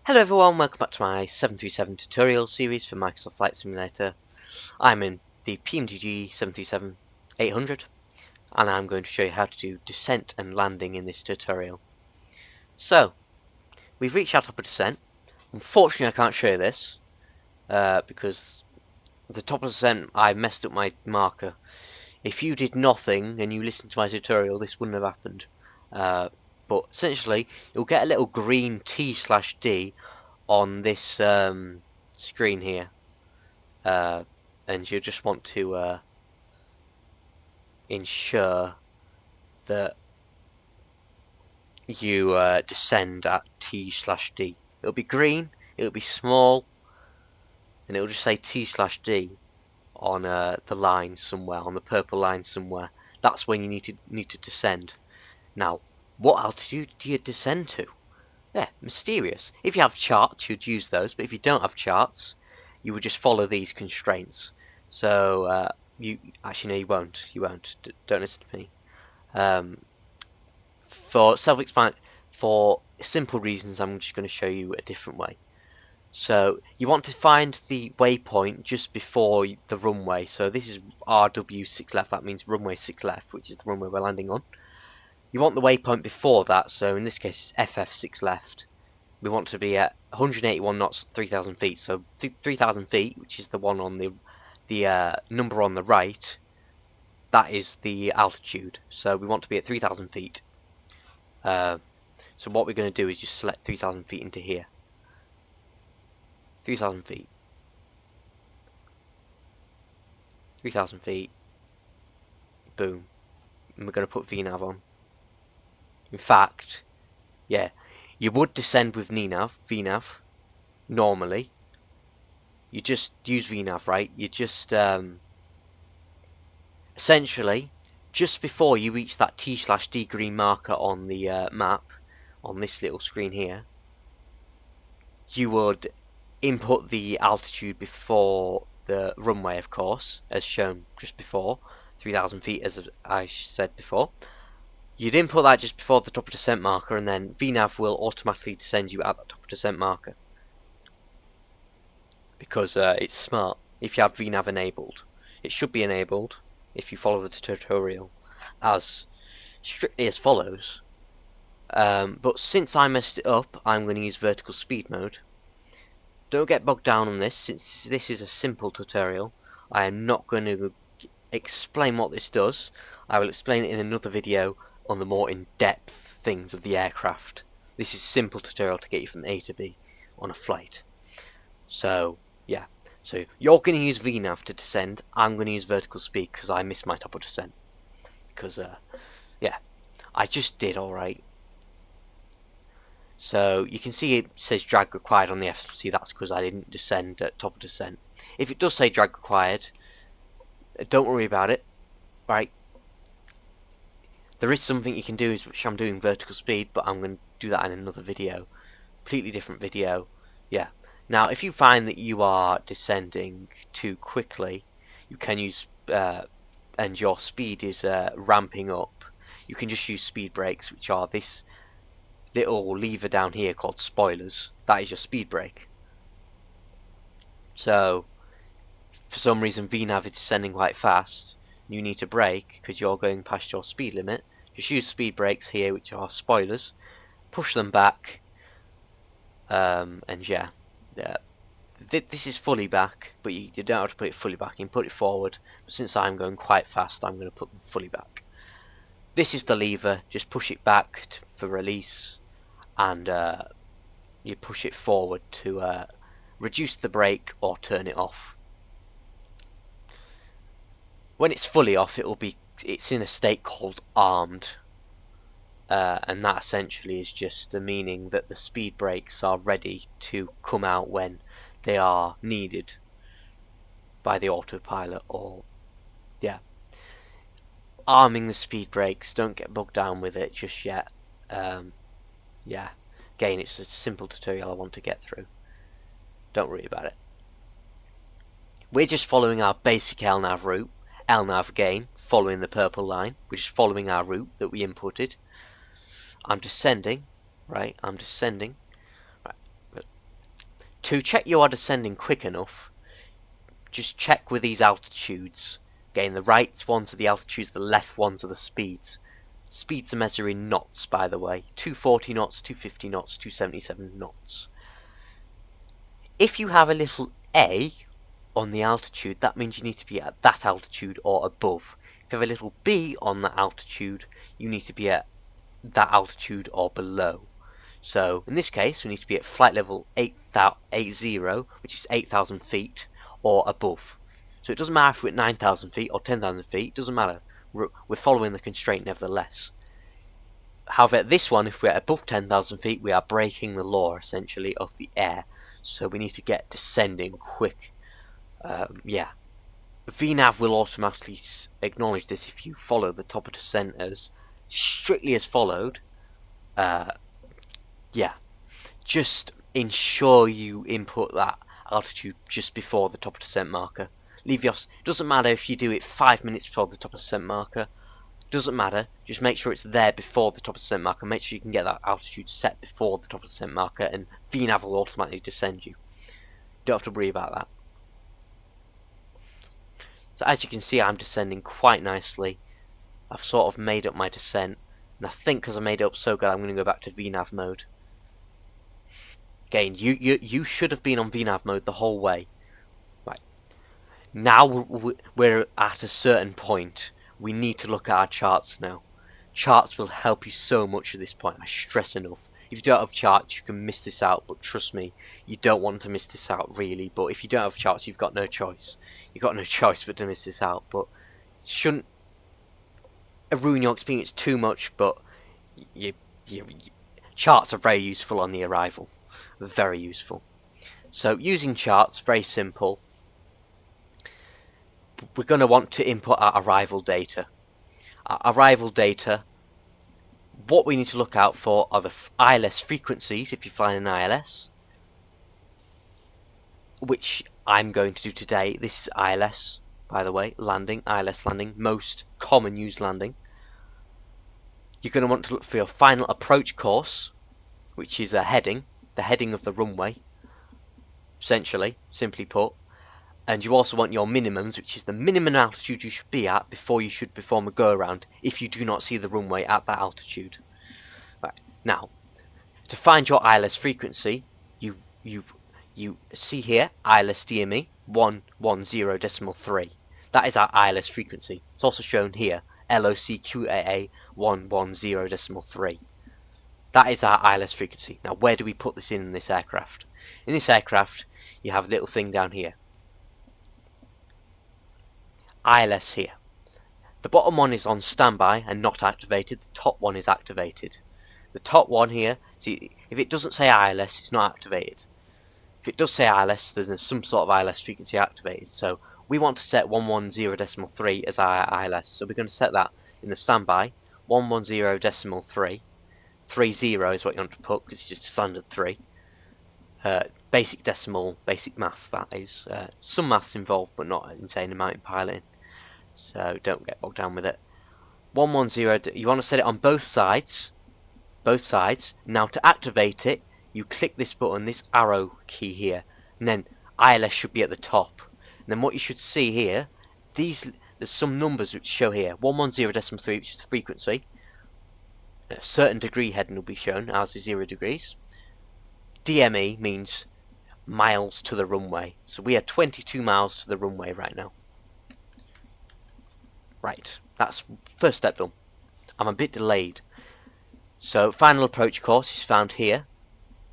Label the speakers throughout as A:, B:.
A: Hello everyone, welcome back to my 737 tutorial series for Microsoft Flight Simulator. I'm in the PMDG 737-800 and I'm going to show you how to do descent and landing in this tutorial. So, we've reached our top of descent. Unfortunately I can't show you this because the top of descent I messed up my marker. If you did nothing and you listened to my tutorial, this wouldn't have happened. But essentially you'll get a little green T/D on this screen here, and you just want to ensure that you descend at T/D. It'll be green, it'll be small, and it'll just say T/D on the line somewhere, on the purple line somewhere. That's when you need to descend. Now, what altitude do you descend to? Yeah, mysterious. If you have charts, you'd use those, but if you don't have charts, you would just follow these constraints. So you actually no, you won't. You won't. Don't listen to me. For simple reasons, I'm just going to show you a different way. So you want to find the waypoint just before the runway. So this is RW6 left. That means runway 6 left, which is the runway we're landing on. You want the waypoint before that. So in this case, it's FF6 left. We want to be at 181 knots, 3,000 feet. So 3,000 feet, which is the one on the number on the right, that is the altitude. So we want to be at 3,000 feet. So what we're going to do is just select 3,000 feet into here. 3,000 feet. 3,000 feet. Boom. And we're going to put VNAV on. In fact, yeah, you would descend with VNAV, normally. You just use VNAV, right? You just, essentially, just before you reach that T/D green marker on the map, on this little screen here, you would input the altitude before the runway, of course, as shown just before, 3,000 feet, as I said before. You'd input that just before the top of descent marker, and then VNAV will automatically descend you at that top of descent marker. Because it's smart if you have VNAV enabled. It should be enabled if you follow the tutorial as strictly as follows. But since I messed it up, I'm going to use vertical speed mode. Don't get bogged down on this, since this is a simple tutorial. I am not going to explain what this does. I will explain it in another video on the more in-depth things of the aircraft. This is a simple tutorial to get you from A to B on a flight. So, yeah. So, you're going to use VNAV to descend. I'm going to use vertical speed because I missed my top of descent. Because, yeah, I just did alright. So, you can see it says drag required on the FMC. That's because I didn't descend at top of descent. If it does say drag required, don't worry about it. Right. There is something you can do, which I'm doing vertical speed, but I'm going to do that in another video. Completely different video. Yeah. Now, if you find that you are descending too quickly, you can use, and your speed is ramping up, you can just use speed brakes, which are this little lever down here called spoilers. That is your speed brake. So, for some reason VNAV is descending quite fast, you need to brake because you're going past your speed limit. Just use speed brakes here, which are spoilers. Push them back, and yeah, this is fully back, but you don't have to put it fully back. You can put it forward, but since I'm going quite fast, I'm going to put them fully back. This is the lever. Just push it back for release, and you push it forward to reduce the brake or turn it off. When it's fully off, it's in a state called armed, and that essentially is just the meaning that the speed brakes are ready to come out when they are needed by the autopilot. Or yeah, arming the speed brakes. Don't get bogged down with it just yet. Yeah, again, it's a simple tutorial I want to get through. Don't worry about it. We're just following our basic LNAV route. LNAV again, following the purple line. We're just following our route that we inputted. I'm descending, right? I'm descending. Right. To check you are descending quick enough, just check with these altitudes. Again, the right ones are the altitudes, the left ones are the speeds. Speeds are measured in knots, by the way. 240 knots, 250 knots, 277 knots. If you have a little A on the altitude, that means you need to be at that altitude or above. If you have a little B on that altitude, you need to be at that altitude or below. So in this case, we need to be at flight level 80, which is 8,000 feet, or above. So it doesn't matter if we're at 9,000 feet or 10,000 feet, it doesn't matter. We're following the constraint nevertheless. However, at this one, if we're above 10,000 feet, we are breaking the law, essentially, of the air. So we need to get descending quick. Yeah. VNAV will automatically acknowledge this if you follow the top of descent as strictly as followed. Yeah. Just ensure you input that altitude just before the top of descent marker. Doesn't matter if you do it 5 minutes before the top of descent marker. Doesn't matter. Just make sure it's there before the top of descent marker. Make sure you can get that altitude set before the top of descent marker, and VNAV will automatically descend you. Don't have to worry about that. So as you can see, I'm descending quite nicely. I've sort of made up my descent, and I think because I made it up so good, I'm going to go back to VNAV mode. Again, you should have been on VNAV mode the whole way. Right. Now we're at a certain point. We need to look at our charts now. Charts will help you so much at this point, I stress enough. If you don't have charts, you can miss this out, but trust me, you don't want to miss this out really. But if you don't have charts, you've got no choice. You've got no choice but to miss this out. But it shouldn't ruin your experience too much, but charts are very useful on the arrival. Very useful. So using charts, very simple. We're going to want to input our arrival data. Our arrival data, what we need to look out for are the ILS frequencies if you're flying an ILS, which I'm going to do today. This is ILS, by the way, landing, ILS landing, most common used landing. You're going to want to look for your final approach course, which is a heading, the heading of the runway, essentially, simply put. And you also want your minimums, which is the minimum altitude you should be at before you should perform a go-around if you do not see the runway at that altitude. Right. Now, to find your ILS frequency, you see here, ILS DME 110.3. That is our ILS frequency. It's also shown here, LOCQAA 110.3. That is our ILS frequency. Now, where do we put this in this aircraft? In this aircraft, you have a little thing down here. ILS here. The bottom one is on standby and not activated. The top one is activated. The top one here, see, if it doesn't say ILS, it's not activated. If it does say ILS, there's some sort of ILS frequency activated. So we want to set 110.3 as our ILS. So we're going to set that in the standby, 110.3. 30 is what you want to put because it's just a standard 3. Basic decimal, basic maths, that is. Some maths involved, but not an insane amount in piloting. So don't get bogged down with it. 110, you want to set it on both sides. Both sides. Now to activate it, you click this button, this arrow key here, and then ILS should be at the top. And then what you should see here, there's some numbers which show here. 110.3, which is the frequency. A certain degree heading will be shown, ours is 0 degrees. DME means miles to the runway. So we are 22 miles to the runway right now. Right, that's first step done. I'm a bit delayed. So final approach course is found here,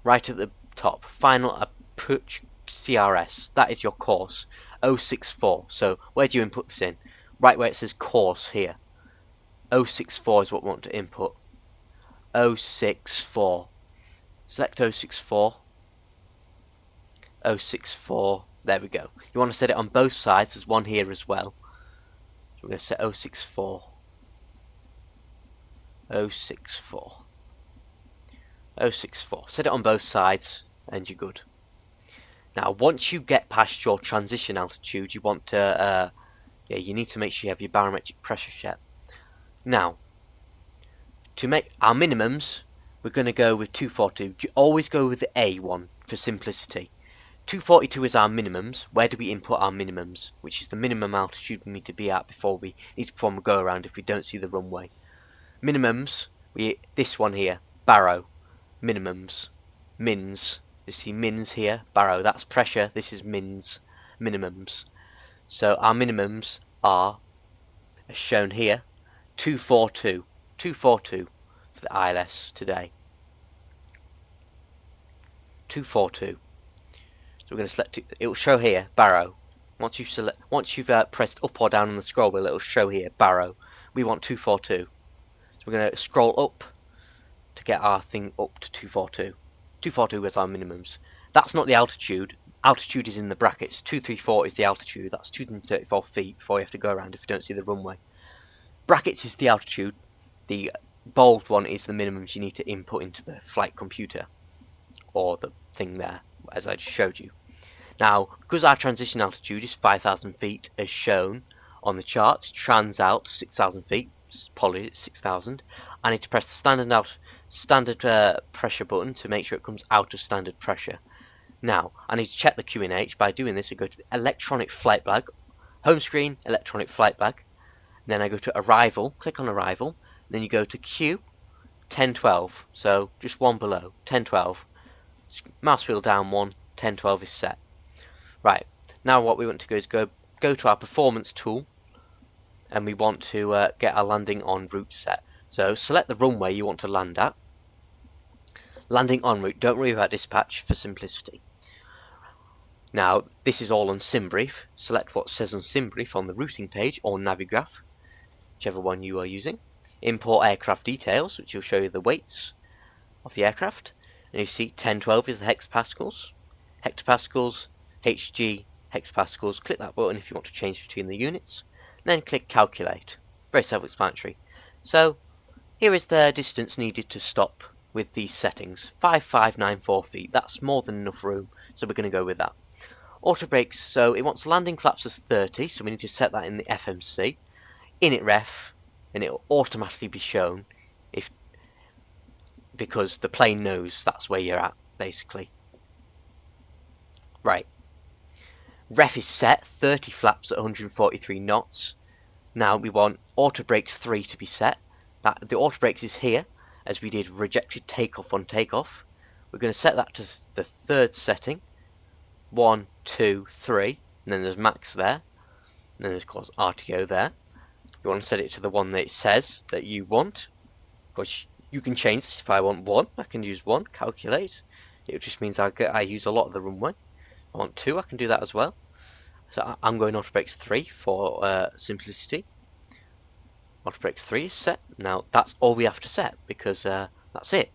A: right at the top. Final approach CRS, that is your course, 064. So where do you input this in? Right where it says course here. 064 is what we want to input. 064. Select 064. 064. There we go. You want to set it on both sides. There's one here as well. So we're going to set 064. 064. 064. Set it on both sides and you're good. Now once you get past your transition altitude, you want to you need to make sure you have your barometric pressure set. Now to make our minimums, we're going to go with 242. Always go with the A one for simplicity. 242 is our minimums. Where do we input our minimums? Which is the minimum altitude we need to be at before we need to perform a go around if we don't see the runway. Minimums, this one here, barrow. Minimums, mins. You see mins here, barrow, that's pressure. This is mins, minimums. So our minimums are, as shown here, 242. 242 for the ILS today. 242. So we're going to select it. It will show here barrow. Once you've pressed up or down on the scroll wheel, it will show here barrow. We want 242. So we're going to scroll up to get our thing up to 242. 242 is our minimums. That's not the altitude. Altitude is in the brackets. 234 is the altitude. That's 234 feet before you have to go around if you don't see the runway. Brackets is the altitude. The bold one is the minimums you need to input into the flight computer, or the thing there, as I just showed you. Now, because our transition altitude is 5,000 feet as shown on the charts, trans out 6,000 feet, poly 6,000, I need to press the standard pressure button to make sure it comes out of standard pressure. Now, I need to check the QNH. By doing this, I go to the electronic flight bag, home screen, electronic flight bag, then I go to arrival, click on arrival, then you go to Q, 1012, so just one below, 1012. Mouse wheel down one, 1012 is set. Right, now what we want to do is go to our performance tool, and we want to get our landing en route set. So select the runway you want to land at. Landing en route, don't worry about dispatch for simplicity. Now, this is all on SimBrief. Select what says on SimBrief on the routing page or Navigraph, whichever one you are using. Import aircraft details, which will show you the weights of the aircraft. And you see 1012 is the hectopascals. Hectopascals, HG, hectopascals. Click that button if you want to change between the units. Then click calculate. Very self-explanatory. So, here is the distance needed to stop with these settings. 5594 feet. That's more than enough room, so we're going to go with that. Auto brakes, so it wants landing flaps as 30, so we need to set that in the FMC. Init ref, and it will automatically be shown because the plane knows that's where you're at, basically. Right. Ref is set, 30 flaps at 143 knots. Now we want auto brakes 3 to be set. The auto brakes is here, as we did rejected takeoff on takeoff. We're going to set that to the third setting. 1, 2, 3, and then there's max there. And then there's of course RTO there. You want to set it to the one that it says that you want. Of course, you can change this. If I want 1, I can use 1, calculate. It just means I use a lot of the runway. If I want 2, I can do that as well. So I'm going auto brakes 3 for simplicity. Auto brakes 3 is set. Now that's all we have to set because that's it.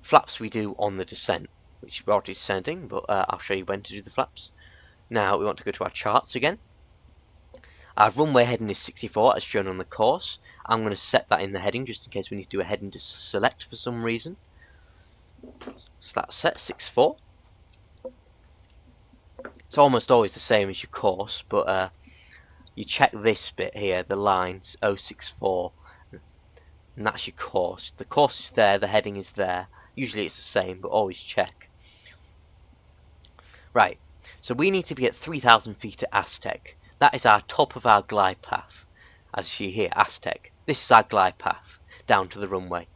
A: Flaps we do on the descent, which we're already descending, but I'll show you when to do the flaps. Now we want to go to our charts again. Our runway heading is 64 as shown on the course. I'm going to set that in the heading just in case we need to do a heading to select for some reason. So that's set 64. It's almost always the same as your course, but you check this bit here, the lines 064, and that's your course. The course is there, the heading is there. Usually it's the same, but always check. Right, so we need to be at 3,000 feet at Aztec. That is our top of our glide path. As you see here, Aztec. This is our glide path down to the runway.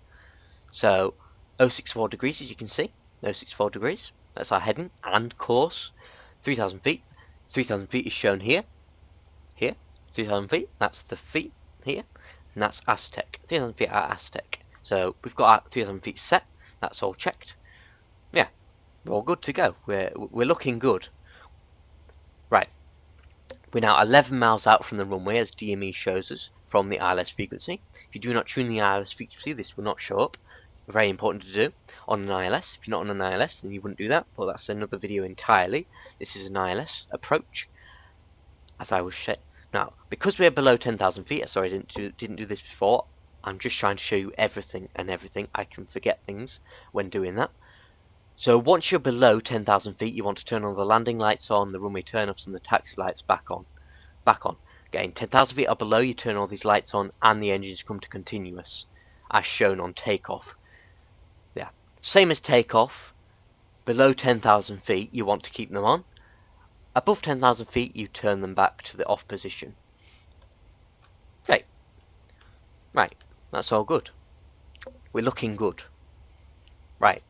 A: So 064 degrees, as you can see, 064 degrees. That's our heading and course. 3,000 feet. 3,000 feet is shown here. Here, 3,000 feet. That's the feet here, and that's Aztec. 3,000 feet at Aztec. So we've got our 3,000 feet set. That's all checked. Yeah, we're all good to go. We're looking good. Right. We're now 11 miles out from the runway, as DME shows us from the ILS frequency. If you do not tune the ILS frequency, this will not show up. Very important to do on an ILS. If you're not on an ILS, then you wouldn't do that, but that's another video entirely. This is an ILS approach, as I was saying. Now, because we're below 10,000 feet, sorry, I didn't do this before. I'm just trying to show you everything and everything. I can forget things when doing that. So once you're below 10,000 feet, you want to turn all the landing lights on, the runway turn-offs, and the taxi lights back on. Again, 10,000 feet or below, you turn all these lights on, and the engines come to continuous, as shown on takeoff. Yeah, same as takeoff. Below 10,000 feet, you want to keep them on. Above 10,000 feet, you turn them back to the off position. Okay. Right. That's all good. We're looking good. Right.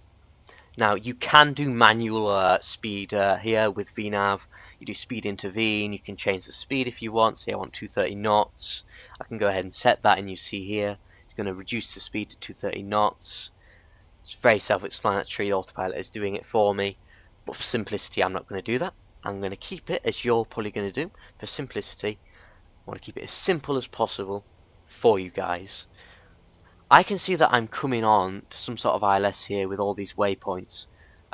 A: Now, you can do manual speed here with VNav. You do speed intervene. You can change the speed if you want. Say I want 230 knots. I can go ahead and set that, and you see here, it's going to reduce the speed to 230 knots. It's very self-explanatory. The autopilot is doing it for me. But for simplicity, I'm not going to do that. I'm going to keep it as you're probably going to do. For simplicity, I want to keep it as simple as possible for you guys. I can see that I'm coming on to some sort of ILS here with all these waypoints.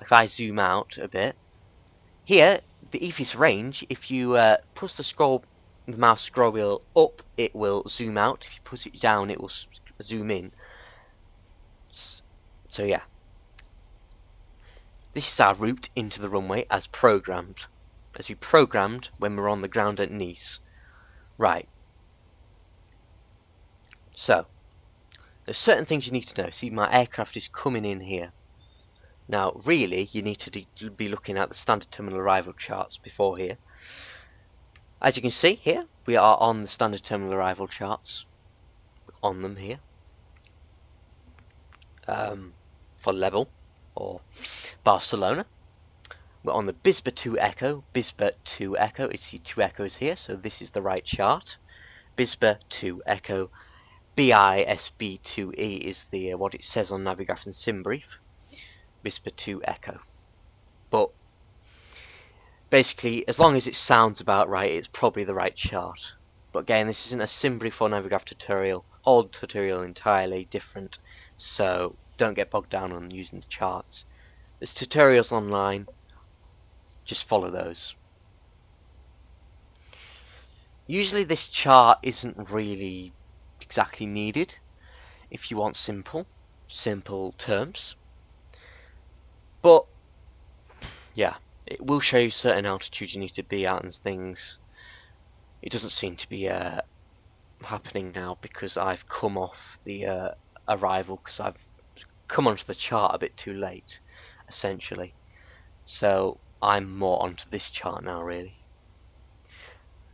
A: If I zoom out a bit, here, the EFIS range, if you push the mouse scroll wheel up, it will zoom out. If you push it down, it will zoom in. So yeah. This is our route into the runway as programmed. As we programmed when we're on the ground at Nice. Right. So, there's certain things you need to know. See, my aircraft is coming in here. Now, really, you need to be looking at the standard terminal arrival charts before here. As you can see here, we are on the standard terminal arrival charts. On them here. For level, or Barcelona. We're on the Bisba 2 Echo. Bisba 2 Echo, you see 2 echoes here, so this is the right chart. Bisba 2 Echo. BISB2E is the what it says on Navigraph and SimBrief. Bisba 2 Echo. But basically, as long as it sounds about right, it's probably the right chart. But again, this isn't a SimBrief or Navigraph tutorial. Whole tutorial entirely different. So don't get bogged down on using the charts. There's tutorials online. Just follow those. Usually this chart isn't really exactly needed if you want simple terms. But yeah, it will show you certain altitudes you need to be at and things. It doesn't seem to be happening now because I've come off the arrival, because I've come onto the chart a bit too late, essentially. So I'm more onto this chart now, really.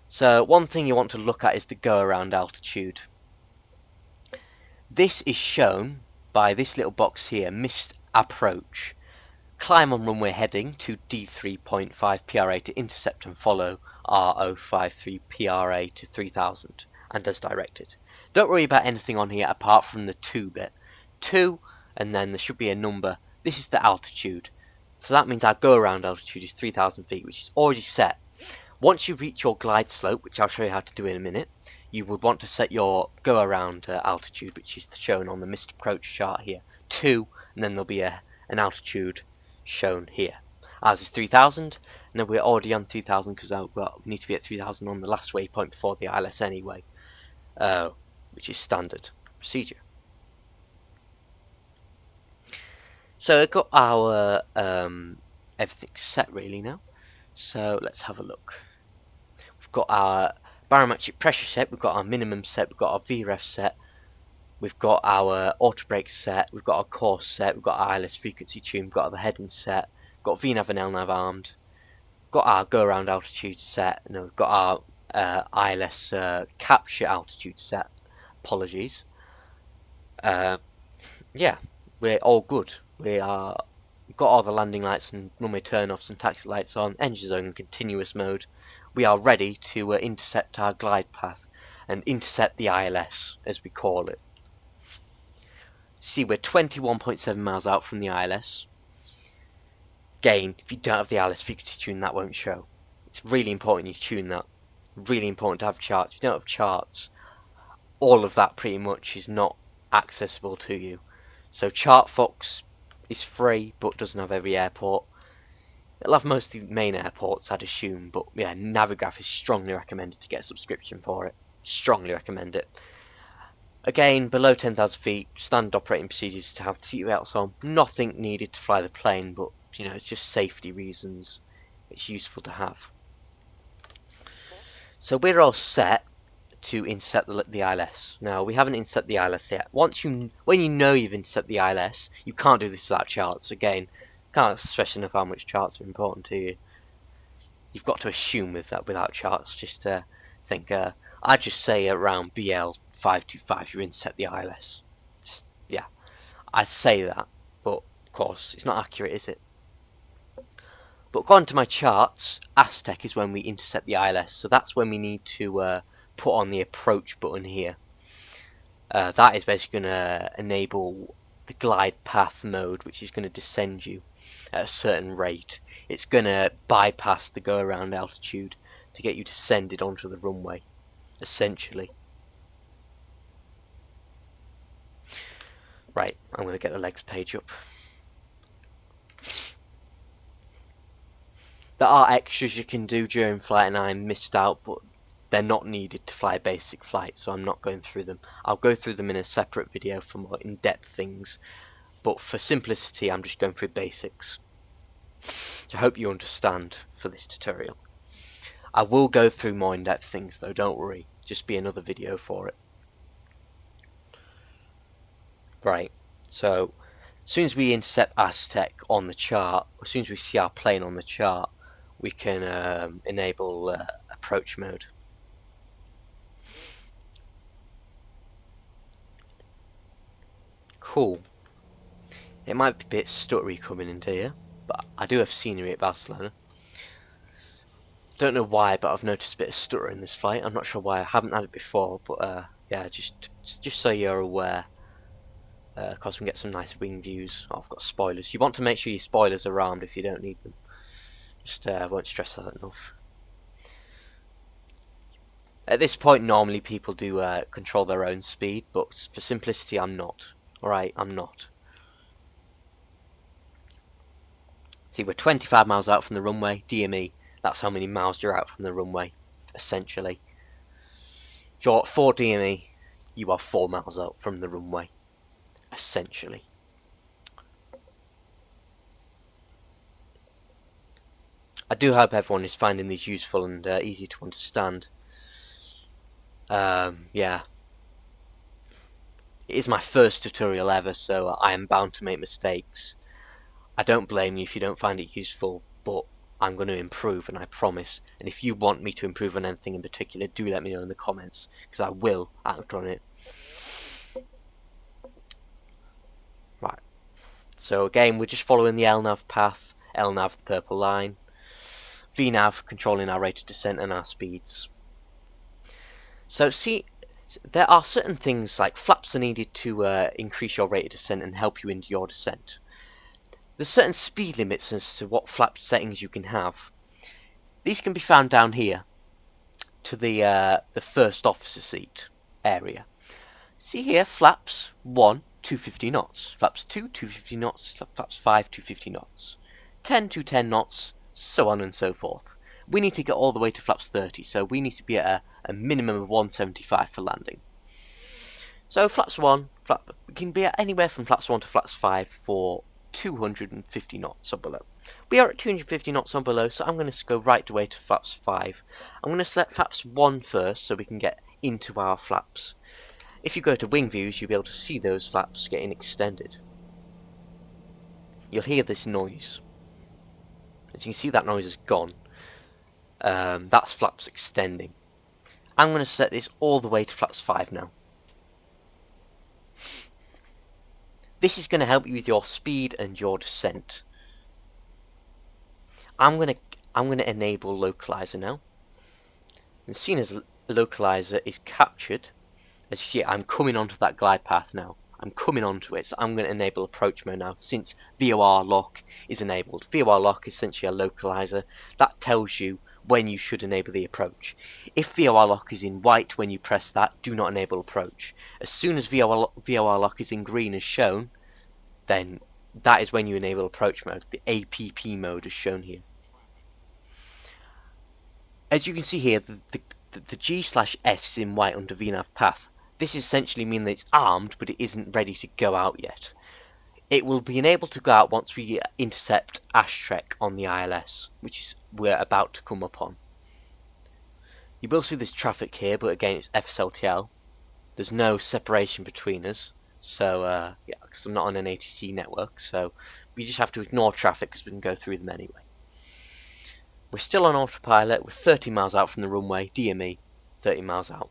A: So one thing you want to look at is the go around altitude. This is shown by this little box here, missed approach. Climb on runway heading to D3.5 PRA to intercept and follow R053 PRA to 3000 and as directed. Don't worry about anything on here apart from the 2 bit. 2 and then there should be a number. This is the altitude. So that means our go around altitude is 3000 feet, which is already set. Once you reach your glide slope, which I'll show you how to do in a minute, you would want to set your go around altitude, which is shown on the missed approach chart here, 2, and then there'll be an altitude shown here. Ours is 3000, and then we're already on 3000 because we need to be at 3000 on the last waypoint before the ILS anyway, which is standard procedure. So I've got our everything set really now. So let's have a look. We've got our barometric pressure set, we've got our minimum set, we've got our VREF set, we've got our auto brake set, we've got our course set, we've got our ILS frequency tune, we've got the heading set, we've got VNav and LNav armed, we've got our go around altitude set, and then we've got our ILS capture altitude set. Apologies. Yeah, we're all good. We've got all the landing lights and runway turn-offs and taxi lights on, engines are in continuous mode. We are ready to intercept our glide path and intercept the ILS, as we call it. See, we're 21.7 miles out from the ILS. Again, if you don't have the ILS frequency tune, that won't show. It's really important you tune that. Really important to have charts. If you don't have charts, all of that pretty much is not accessible to you. So ChartFox is free, but doesn't have every airport. It'll have most of the main airports, I'd assume, but yeah, Navigraph is strongly recommended to get a subscription for it. Strongly recommend it. Again, below 10,000 feet, standard operating procedures to have seatbelts on. Nothing needed to fly the plane, but you know, it's just safety reasons. It's useful to have. So we're all set to inset the ILS. Now, we haven't inset the ILS yet. When you know you've inset the ILS, you can't do this without charts. Again, Can't stress enough how much charts are important to you. You've got to assume with that without charts. Just think. I'd just say around BL525 you intercept the ILS. Just, yeah, I say that, but of course it's not accurate, is it? But according to my charts, Aztec is when we intercept the ILS, so that's when we need to put on the approach button here. That is basically going to enable the glide path mode, which is going to descend you at a certain rate. It's going to bypass the go around altitude to get you descended onto the runway, essentially. Right, I'm going to get the legs page up. There are extras you can do during flight and I missed out, but they're not needed to fly basic flight, so I'm not going through them. I'll go through them in a separate video for more in-depth things, but for simplicity I'm just going through basics. So I hope you understand for this tutorial. I will go through more in-depth things though, don't worry, just be another video for it. Right, so as soon as we intercept Aztec on the chart, as soon as we see our plane on the chart, we can enable approach mode. Cool. It might be a bit stuttery coming into here, but I do have scenery at Barcelona. Don't know why, but I've noticed a bit of stutter in this flight. I'm not sure why. I haven't had it before, but yeah, just so you're aware. Because we can get some nice wing views. Oh, I've got spoilers. You want to make sure your spoilers are armed if you don't need them. Just won't stress that enough. At this point, normally people do control their own speed, but for simplicity, I'm not. Alright, I'm not. See, we're 25 miles out from the runway, DME. That's how many miles you're out from the runway, essentially. If you're at 4 DME, you are 4 miles out from the runway, essentially. I do hope everyone is finding these useful and easy to understand. Yeah. It is my first tutorial ever, so I am bound to make mistakes. I don't blame you if you don't find it useful, but I'm going to improve, and I promise. And if you want me to improve on anything in particular, do let me know in the comments, because I will act on it. Right. So again, we're just following the LNAV path, LNAV the purple line, VNAV controlling our rate of descent and our speeds. So see, there are certain things like flaps are needed to increase your rate of descent and help you into your descent. There's certain speed limits as to what flap settings you can have. These can be found down here to the first officer seat area. See here, flaps 1, 250 knots. Flaps 2, 250 knots. Flaps 5, 250 knots. 10, 210 knots, so on and so forth. We need to get all the way to flaps 30, so we need to be at a minimum of 175 for landing. So flaps 1, we can be at anywhere from flaps 1 to flaps 5 for 250 knots or below. We are at 250 knots or below, so I'm going to go right away to flaps 5. I'm going to select flaps 1 first so we can get into our flaps. If you go to wing views, you'll be able to see those flaps getting extended. You'll hear this noise. As you can see, that noise is gone. That's flaps extending. I'm going to set this all the way to flaps 5 now. This is going to help you with your speed and your descent. I'm going to enable localizer now. And seeing as localizer is captured, as you see, I'm coming onto that glide path now. I'm coming onto it, so I'm going to enable approach mode now, since VOR lock is enabled. VOR lock is essentially a localizer that tells you when you should enable the approach. If VOR lock is in white when you press that, do not enable approach. As soon as VOR lock is in green as shown, then that is when you enable approach mode. The APP mode is shown here. As you can see here, the G/S is in white under VNAV path. This essentially means that it's armed, but it isn't ready to go out yet. It will be enabled to go out once we intercept Aztec on the ILS, which is we're about to come upon. You will see this traffic here, but again it's FSLTL. There's no separation between us, so yeah, because I'm not on an ATC network, so we just have to ignore traffic because we can go through them anyway. We're still on autopilot, we're 30 miles out from the runway, DME, 30 miles out.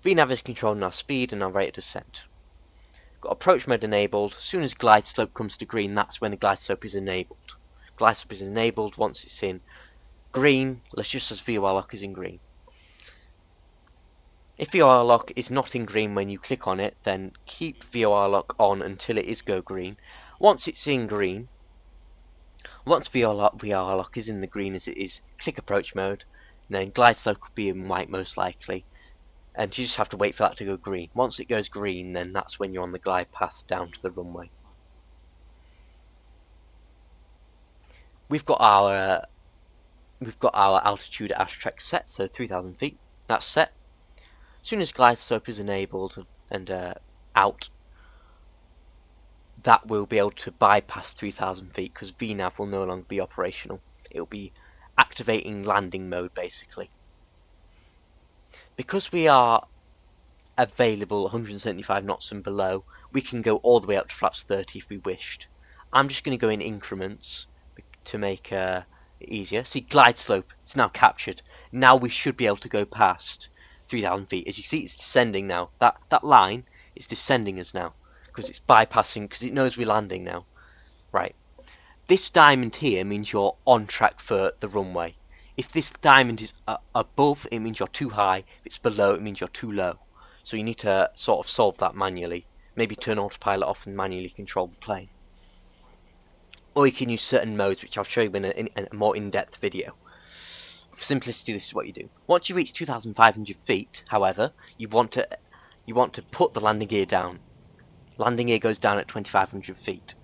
A: VNav is controlling our speed and our rate of descent. Got approach mode enabled. As soon as glide slope comes to green, that's when the glide slope is enabled. Glide slope is enabled once it's in green. Let's just as VOR lock is in green. If VOR lock is not in green when you click on it, then keep VOR lock on until it is go green. Once it's in green, once VOR lock is in the green as it is, click approach mode, and then glide slope could be in white most likely. And you just have to wait for that to go green. Once it goes green, then that's when you're on the glide path down to the runway. We've got our altitude at Astrek set, so 3,000 feet. That's set. As soon as glide slope is enabled and out, that will be able to bypass 3,000 feet because VNav will no longer be operational. It will be activating landing mode basically. Because we are available 175 knots and below, we can go all the way up to flaps 30 if we wished. I'm just going to go in increments to make it easier. See, glide slope, it's now captured. Now we should be able to go past 3,000 feet. As you see, it's descending now. That line is descending us now because it's bypassing, because it knows we're landing now. Right. This diamond here means you're on track for the runway. If this diamond is above, it means you're too high. If it's below, it means you're too low. So you need to sort of solve that manually. Maybe turn autopilot off and manually control the plane. Or you can use certain modes, which I'll show you in a more in-depth video. For simplicity, this is what you do. Once you reach 2,500 feet, however, you want to put the landing gear down. Landing gear goes down at 2,500 feet.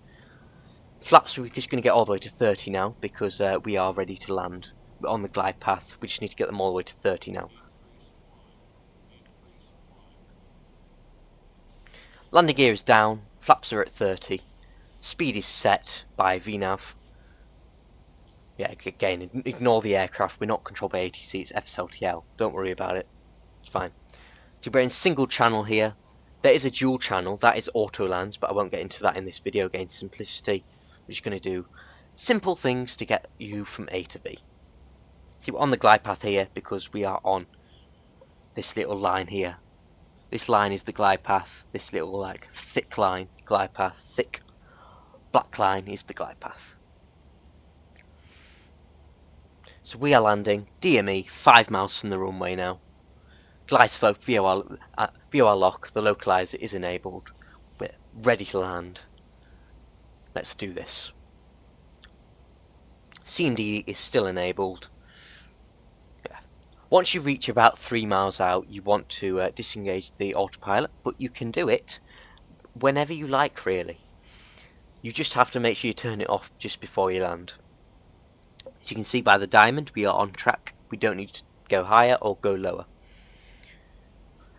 A: Flaps, we're just going to get all the way to 30 now because we are ready to land. We're on the glide path. We just need to get them all the way to 30 now. Landing gear is down. Flaps are at 30. Speed is set by VNav. Yeah, again, ignore the aircraft. We're not controlled by ATC. It's FSLTL. Don't worry about it. It's fine. So we're in single channel here. There is a dual channel. That is auto lands, but I won't get into that in this video. Again, simplicity. We're just going to do simple things to get you from A to B. See, we're on the glide path here because we are on this little line here. This line is the glide path. This little like thick line, glide path, thick black line is the glide path. So we are landing DME 5 miles from the runway now. Glide slope VOR lock, the localizer is enabled. We're ready to land. Let's do this. C&D is still enabled. Yeah. Once you reach about 3 miles out, you want to disengage the autopilot, but you can do it whenever you like, really. You just have to make sure you turn it off just before you land. As you can see by the diamond, we are on track. We don't need to go higher or go lower.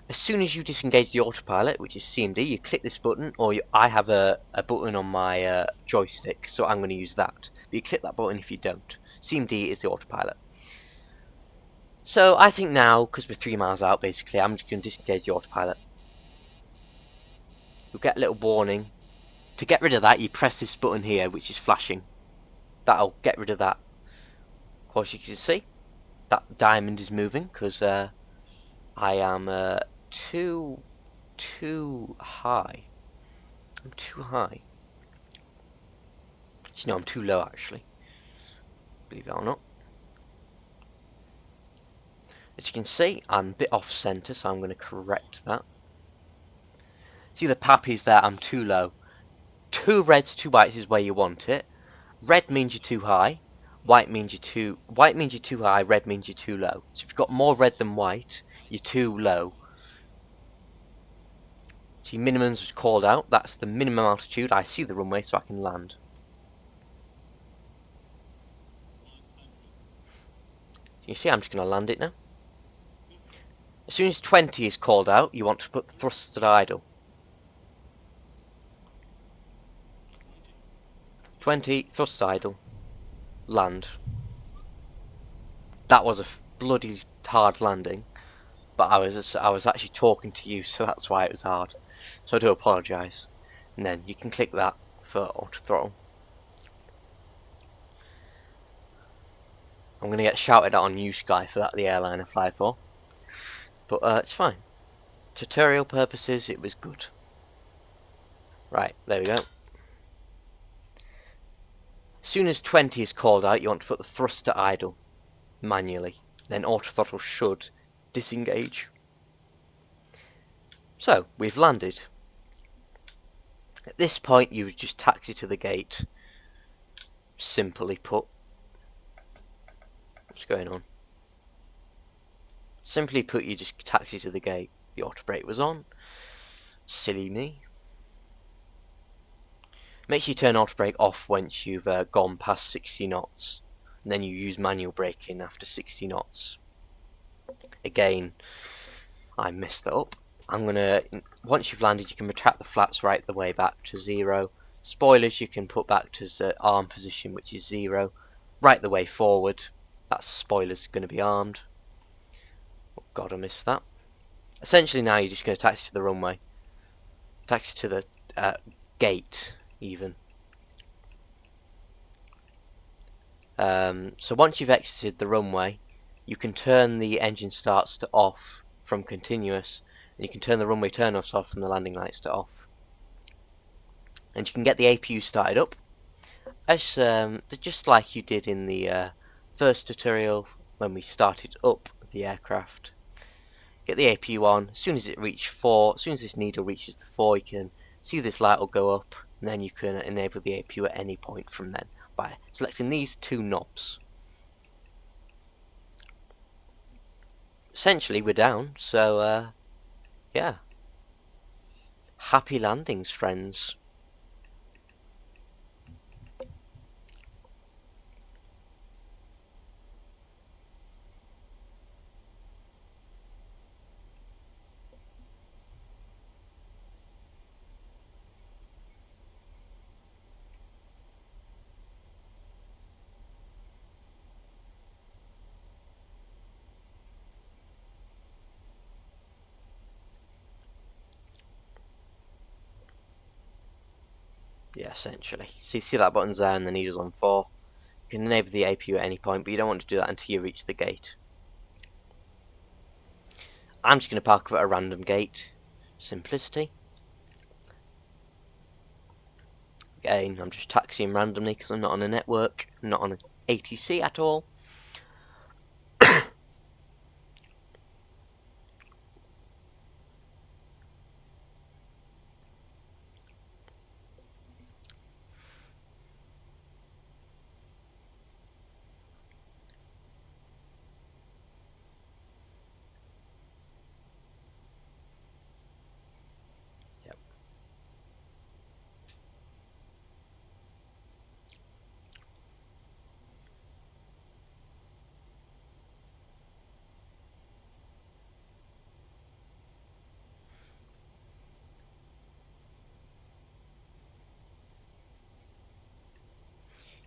A: As soon as you disengage the autopilot, which is CMD, you click this button, or I have a button on my joystick, so I'm going to use that. But you click that button if you don't. CMD is the autopilot. So I think now, because we're 3 miles out basically, I'm just going to disengage the autopilot. You'll get a little warning. To get rid of that, you press this button here, which is flashing. That'll get rid of that. Of course, you can see that diamond is moving because I am too high. I'm too high. No, I'm too low actually. Believe it or not. As you can see, I'm a bit off center, so I'm going to correct that. See the pappies there? I'm too low. 2 reds, 2 whites is where you want it. Red means you're too high. White means you're too high. Red means you're too low. So if you've got more red than white, you're too low. See, minimums was called out. That's the minimum altitude. I see the runway, so I can land. You see, I'm just going to land it now. As soon as 20 is called out, you want to put the thrusters at idle. 20, thrust idle, land. That was a bloody hard landing, but I was actually talking to you, so that's why it was hard. So I do apologise. And then you can click that for auto throttle. I'm going to get shouted at on Sky for that, the airline I fly for. But it's fine. Tutorial purposes, it was good. Right, there we go. As soon as 20 is called out, you want to put the thruster idle manually. Then auto throttle should disengage. So, we've landed. At this point, you would just taxi to the gate. Simply put. What's going on? Simply put, you just taxi to the gate. The auto brake was on. Silly me. Make sure you turn auto brake off once you've gone past 60 knots. And then you use manual braking after 60 knots. Again, I messed that up. Once you've landed, you can retract the flaps right the way back to 0. Spoilers you can put back to arm position, which is 0. Right the way forward. That spoiler's going to be armed. Oh god, I missed that. Essentially now you're just going to taxi to the runway. Taxi to the gate, even. So once you've exited the runway, you can turn the engine starts to off from continuous, and you can turn the runway turn-offs off and the landing lights to off. And you can get the APU started up, as just like you did in the first tutorial when we started up the aircraft. Get the APU on. As soon as it reaches 4, as soon as this needle reaches the 4, you can see this light will go up, and then you can enable the APU at any point from then by selecting these two knobs. Essentially, we're down, so yeah. Happy landings, friends. Yeah, essentially. So you see that button's there and the needle's on 4. You can enable the APU at any point, but you don't want to do that until you reach the gate. I'm just going to park at a random gate. Simplicity. Again, I'm just taxiing randomly because I'm not on a network. I'm not on an ATC at all.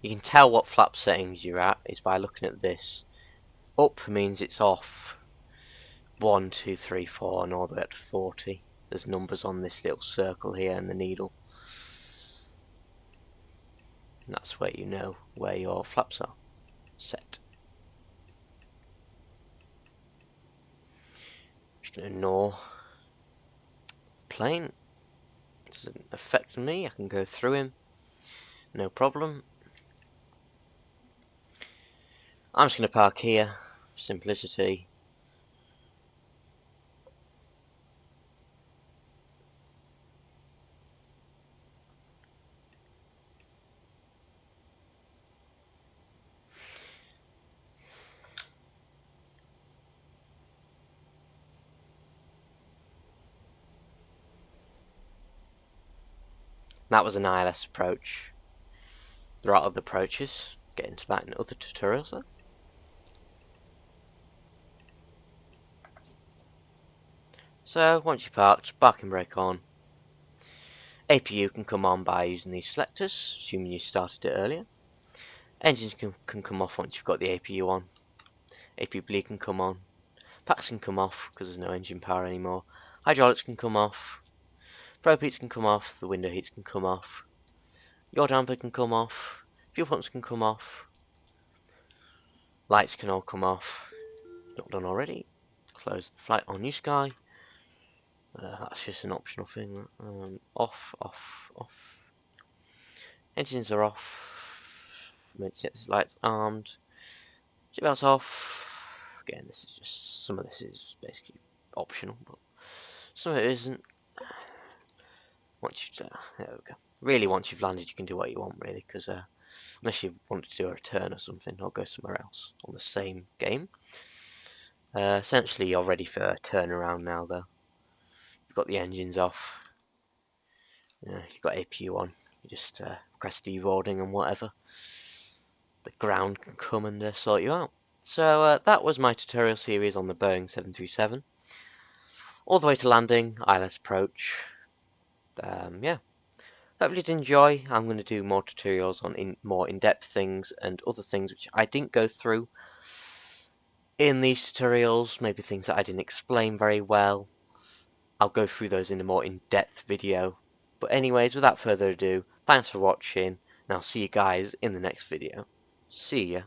A: You can tell what flap settings you're at is by looking at this. Up means it's off 1, 2, 3, 4 and all the way up to 40. There's numbers on this little circle here and the needle. And that's where you know where your flaps are set. Just going to ignore plane. Doesn't affect me. I can go through him. No problem. I'm just going to park here. Simplicity. That was an ILS approach. There are other approaches. Get into that in other tutorials though. So once you're parked, parking brake on. APU can come on by using these selectors, assuming you started it earlier. Engines can come off once you've got the APU on. APU bleed can come on. Packs can come off because there's no engine power anymore. Hydraulics can come off. Prop heats can come off. The window heats can come off. Your damper can come off, fuel pumps can come off, lights can all come off. Not done already. Close the flight on New Sky. That's just an optional thing. Off, off, off. Engines are off. Emergency lights armed. Seatbelts off. Again, this is just, some of this is basically optional, but some of it isn't. Once you, there we go. Really, once you've landed, you can do what you want, really, because unless you want to do a return or something, or go somewhere else on the same game. Essentially, you're ready for a turnaround now, though. You've got the engines off. You've got APU on. You just press deboarding and whatever. The ground can come and sort you out. So that was my tutorial series on the Boeing 737. All the way to landing, ILS approach. Yeah. Hopefully you did enjoy. I'm going to do more tutorials on more in-depth things and other things which I didn't go through in these tutorials. Maybe things that I didn't explain very well. I'll go through those in a more in-depth video. But anyways, without further ado, thanks for watching, and I'll see you guys in the next video. See ya.